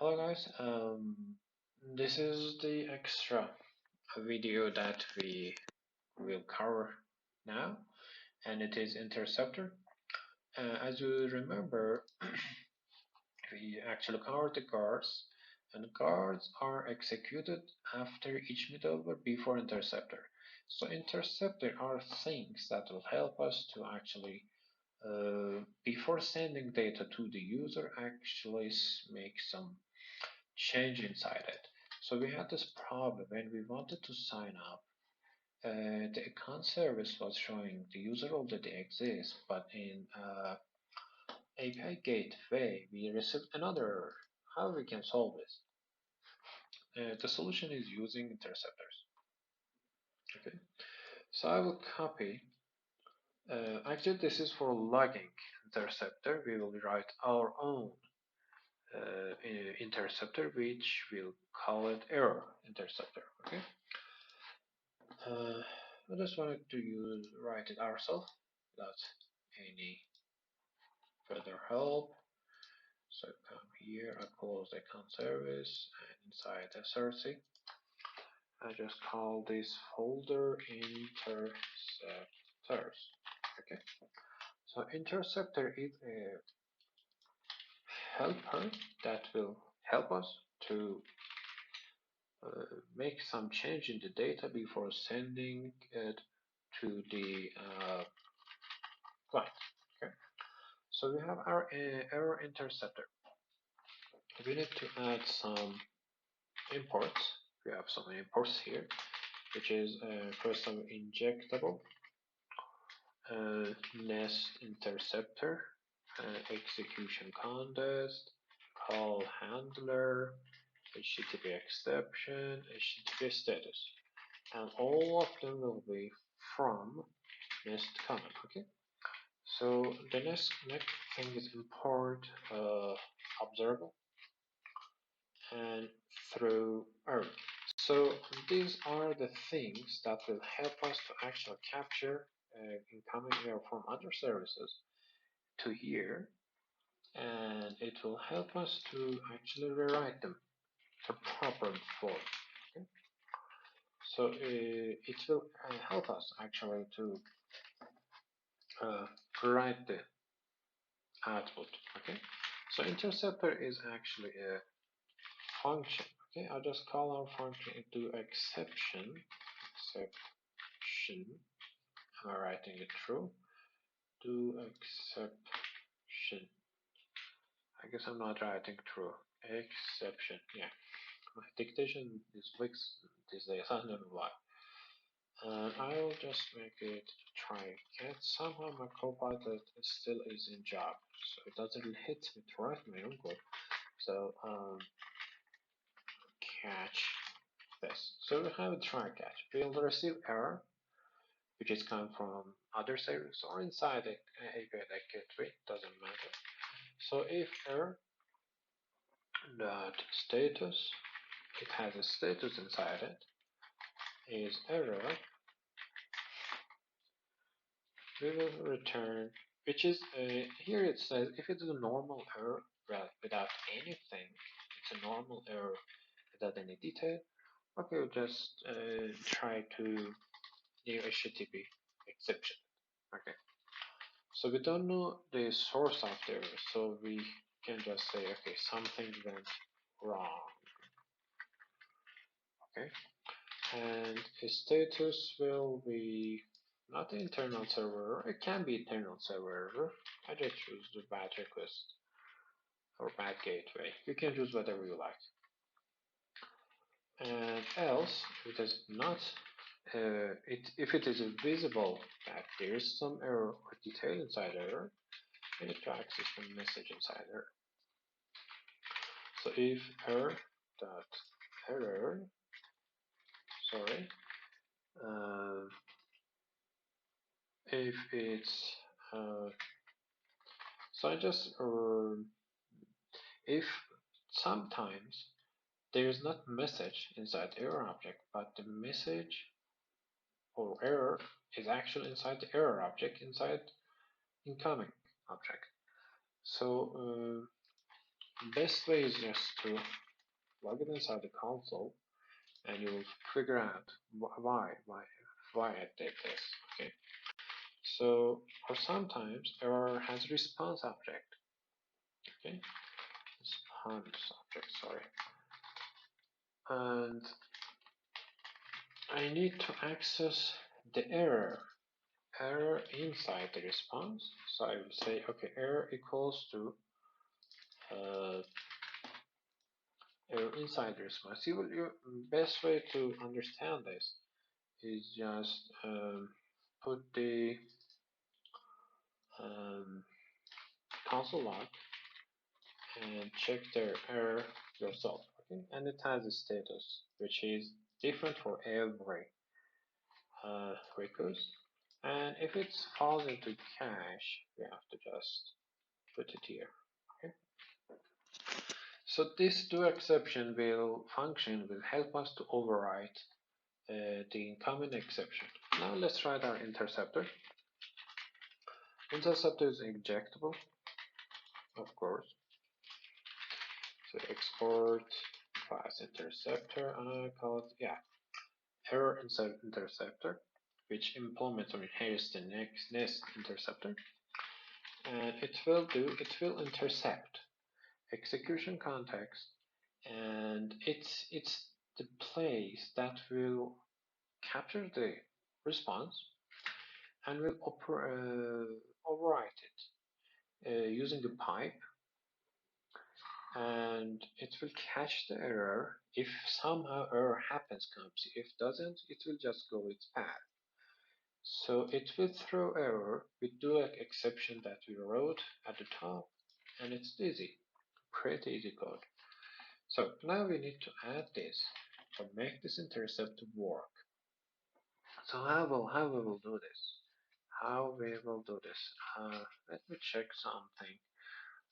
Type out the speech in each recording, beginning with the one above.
Hello guys, this is the extra video that we will cover now, and it is Interceptor. As you remember, we actually covered the guards, and guards are executed after each method or before Interceptor. So Interceptor are things that will help us to actually before sending data to the user, actually make some change inside it. So we had this problem when we wanted to sign up. The account service was showing the user already exists, but in API gateway we received another error. How we can solve this? The solution is using interceptors. Okay, so I will copy. Actually, this is for logging interceptor. We will write our own interceptor, which we'll call it error interceptor. Okay. I just wanted to write it ourselves without any further help. So come here, I close the account service, and inside SRC, I just call this folder Interceptors. Okay. So Interceptor is a helper that will help us to make some change in the data before sending it to the client. Okay. So we have our error interceptor. We need to add some imports. We have some imports here, which is first some injectable, Nest interceptor, execution context, call handler, HTTP exception, HTTP status, and all of them will be from Nest command. Okay. So the next thing is import observable and through Earth. So these are the things that will help us to actually capture incoming error from other services to here, and it will help us to actually rewrite them to proper form. Okay? So it will help us actually to write the output. Okay, so interceptor is actually a function. Okay, I'll just call our function into exception. Am I writing it true? Do exception. I guess I'm not writing true. Exception. Yeah, my dictation is fixed these days. I don't know why. And I'll just make it try catch. Somehow my copilot still is in job, so it doesn't hit me to write my own code. So catch this. So we have a try catch. We'll receive error, which is come from other service or inside the API gateway, doesn't matter. So if error dot status, it has a status inside it, is error, we will return, which is here it says if it is a normal error without anything, it's a normal error without any detail. Okay, we'll just try to new HTTP exception. Okay, so we don't know the source of the error, so we can just say, okay, something went wrong. Okay, and the status will be not the internal server, it can be internal server. I just choose the bad request or bad gateway. You can choose whatever you like. And else, if it is not, if it is visible that there is some error or detail inside error, we need to access the message inside error. So if error dot error, sorry, if it's so I just if sometimes there is not message inside the error object, but the message or error is actually inside the error object inside incoming object. So Best way is just to log it inside the console, and you will figure out why I did this. Okay. So, or sometimes error has response object. Okay, response object. Sorry, and I need to access the error inside the response. So I will say, okay, error equals to uh, inside the response. Your best way to understand this is just put the um, console log and check the error yourself. Okay, and it has a status which is different for every request. And if it falls into cache, we have to just put it here. Okay. So this do exception will function will help us to override the incoming exception. Now let's write our interceptor. Interceptor is injectable, of course. So export class interceptor, and I call it error interceptor, which implements or inherits the next Nest interceptor, and it will intercept execution context, and it's the place that will capture the response and will overwrite it using a pipe, and it will catch the error. If somehow error happens, comes. If doesn't, it will just go its path. So it will throw error with do exception that we wrote at the top, and it's easy, pretty easy code. So now we need to add this to make this intercept work. So how we will do this? How we will do this? Let me check something.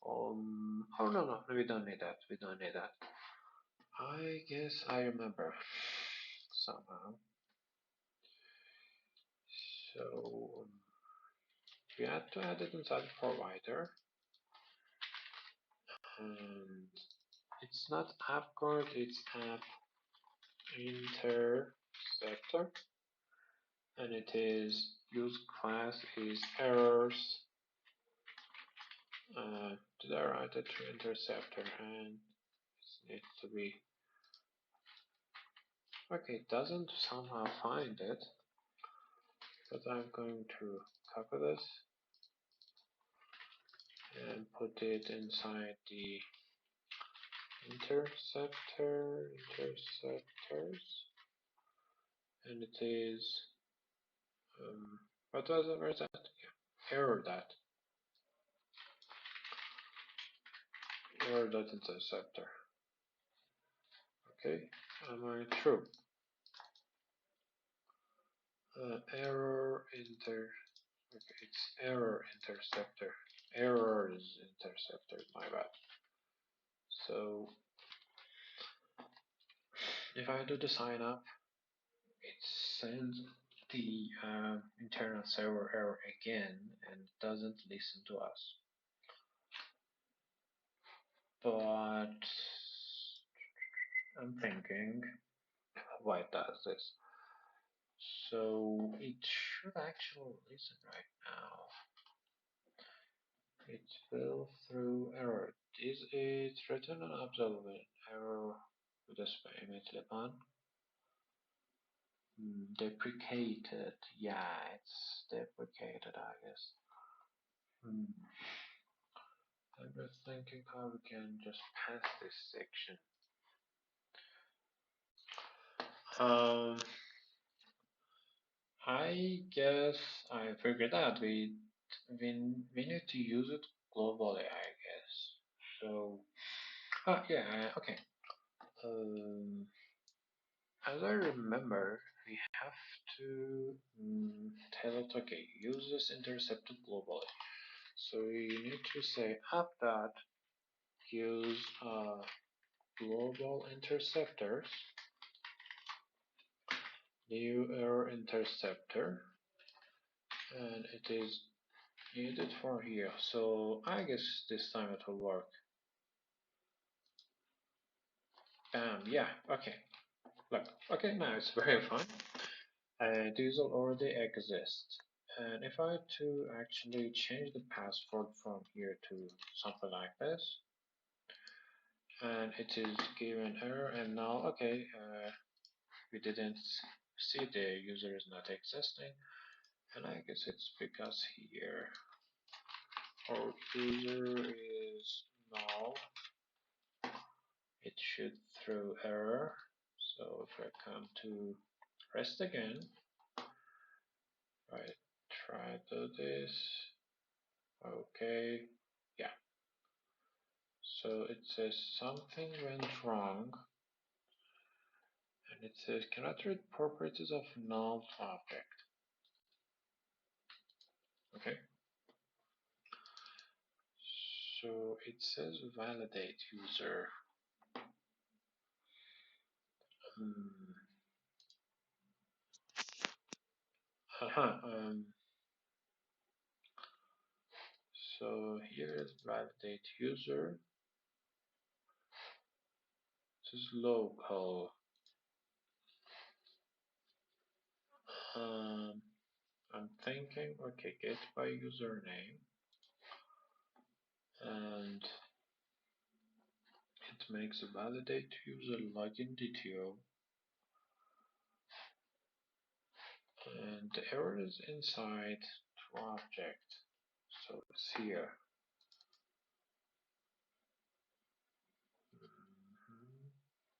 Oh no, we don't need that. We don't need that. I guess I remember somehow. So we had to add it inside the provider, and it's not app code, it's app interceptor, and it is use class is errors. Did I write it to interceptor? And it needs to be okay. It doesn't somehow find it, but I'm going to copy this and put it inside the interceptors, and it is what was it? Where's that? Yeah. Error dot interceptor. Okay, am I true? Error inter. Okay, it's error interceptor. Errors interceptor. My bad. So if I do the sign up, it sends the internal server error again and doesn't listen to us. But I'm thinking why it does this. So it should actually listen right now. It will through error. Is it return an observable error with a image upon? Deprecated. Yeah, it's deprecated, I guess. I'm just thinking how we can just pass this section. Um, I guess I figured out we need to use it globally, I guess. So, yeah, okay. Um, as I remember, we have to tell it, okay, use this interceptor globally. So you need to say app dot use global interceptors, new error interceptor, and it is needed for here. So I guess this time it will work. Bam, yeah, okay. Look, okay, now it's very fine. These will already exist. And if I to actually change the password from here to something like this, and it is given error, and now, okay, we didn't see the user is not existing, and I guess it's because here our user is null. It should throw error. So if I come to rest again, right, try to this, okay, yeah. So it says something went wrong, and it says cannot read properties of null object. Okay. So it says validate user. Hmm. So here is validate user. This is local. I'm thinking, okay, get by username, and it makes a validate user login detail, and the error is inside to object, so it's here.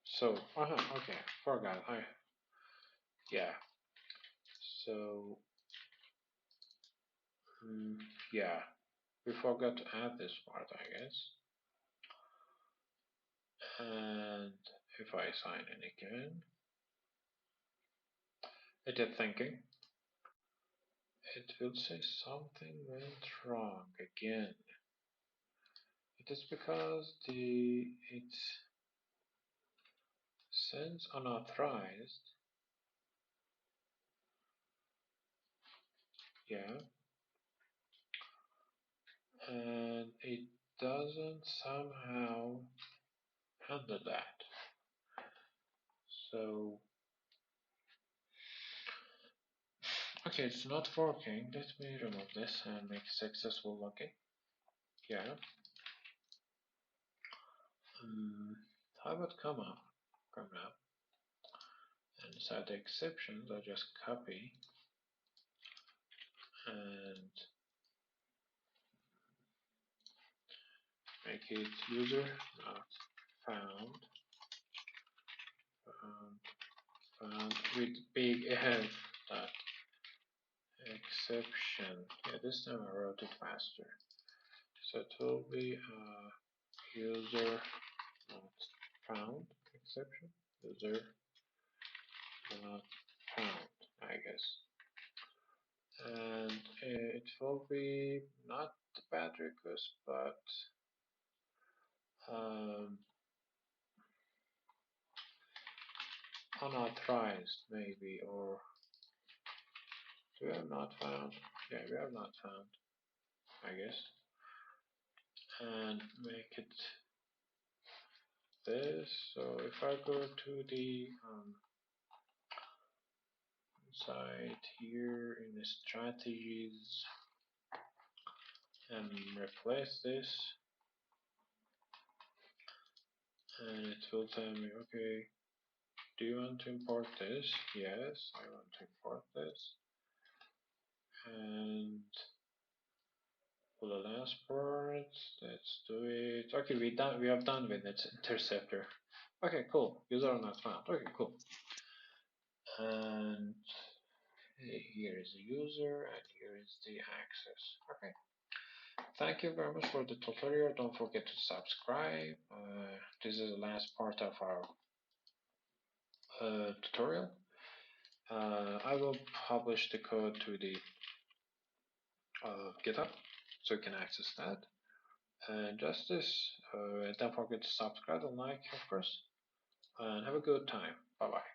So, okay, forgot. Yeah. So, yeah, we forgot to add this part, I guess. And if I sign in again, it is thinking. It will say something went wrong again. It is because it sends unauthorized. Yeah. And it doesn't somehow handle that. So, okay, it's not working. Let me remove this and make successful login. Yeah. How about come up? Come up. And inside the exceptions, I just copy and make it user not found. Found with big F dot exception. Yeah, this time I wrote it faster. So it will be user not found exception. User not found, I guess. And it will be not the bad request, but unauthorized maybe, or we have not found. Yeah, we have not found, I guess. And make it this. So if I go to the site here in the strategies and replace this, and it will tell me, okay, do you want to import this? Yes, I want to import this. And for the last part, let's do it. Okay, we have done with its interceptor. Okay, cool. User not found. Okay, cool. And here is the user, and here is the access. Okay. Thank you very much for the tutorial. Don't forget to subscribe. This is the last part of our tutorial. I will publish the code to the GitHub so you can access that. And just this, don't forget to subscribe and like, of course. And have a good time. Bye bye.